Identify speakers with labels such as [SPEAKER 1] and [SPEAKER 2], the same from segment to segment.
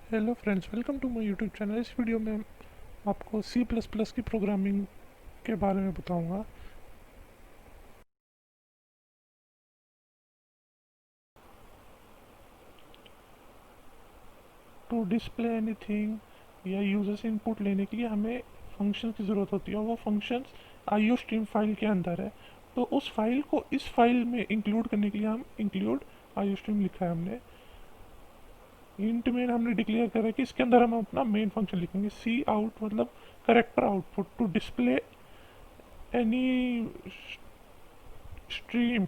[SPEAKER 1] Hello friends, welcome to my YouTube channel. इस video में आपको सी प्लस प्लस की प्रोग्रामिंग के बारे में बताऊंगा। टू डिस्प्ले एनीथिंग या यूज़र से इनपुट लेने के लिए हमें फंक्शन की ज़रूरत होती है और वो फंक्शंस आईओ स्ट्रीम फाइल के अंदर है। तो उस फाइल को इस फाइल में इंक्लूड करने के लिए हम इंक्लूड आईओ स्ट्रीम लिखा है हमने। इंट में हमने डिक्लेयर करा है कि इसके अंदर हम अपना मेन फंक्शन लिखेंगे। सी आउट मतलब character output to display any stream.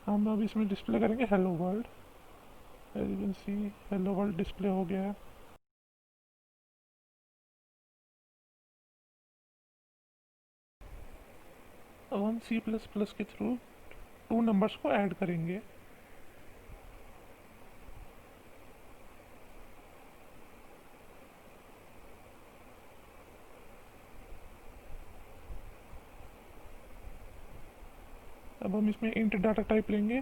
[SPEAKER 1] हम अब इसमें डिस्प्ले करेंगे hello world. As you can see hello world display हो गया है। अब हम सी प्लस प्लस के थ्रू टू नंबर्स को ऐड करेंगे। अब हम इसमें इंट डाटा टाइप लेंगे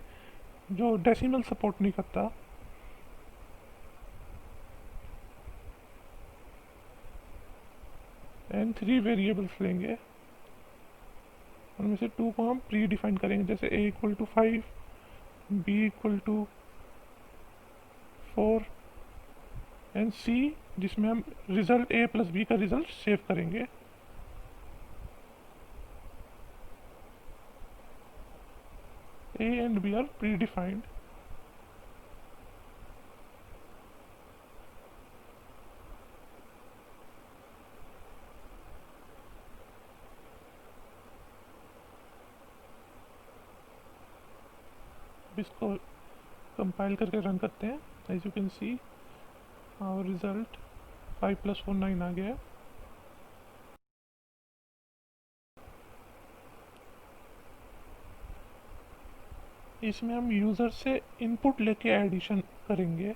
[SPEAKER 1] जो डेसिमल सपोर्ट नहीं करता। एंड थ्री वेरिएबल्स लेंगे, उनमें से टू को हम प्री डिफाइन करेंगे, जैसे A equal to 5, B equal to 4 and C, जिसमें हम रिजल्ट ए प्लस बी का रिजल्ट सेव करेंगे। A and B are predefined. अब इसको कंपाइल करके रन करते हैं। एज यू कैन सी और रिजल्ट 5 + 4 9 आ गया है। इसमें हम यूज़र से इनपुट लेके एडिशन करेंगे।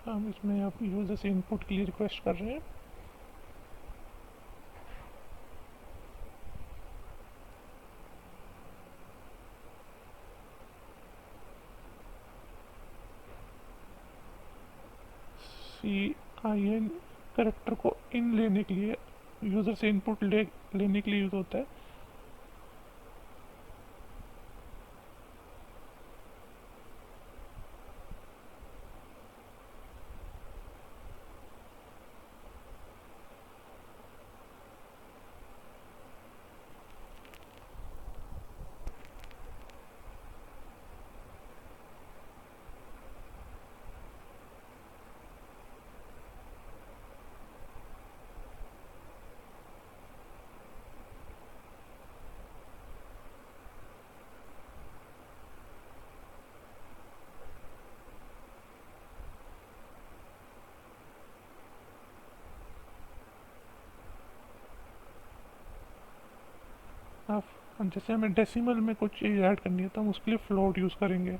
[SPEAKER 1] हम इसमें अब यूज़र से इनपुट के लिए रिक्वेस्ट कर रहे हैं। CIN करेक्टर को इन लेने के लिए, यूज़र से इनपुट लेने के लिए यूज़ होता है। अब जैसे हमें डेसिमल में कुछ चीज़ ऐड करनी है तो हम उसके लिए फ्लोट यूज़ करेंगे।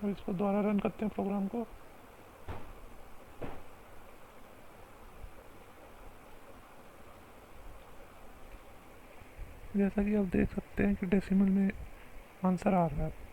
[SPEAKER 1] अब इसको दोबारा रन करते हैं प्रोग्राम को। जैसा कि आप देख सकते हैं कि डेसिमल में आंसर आ रहा है।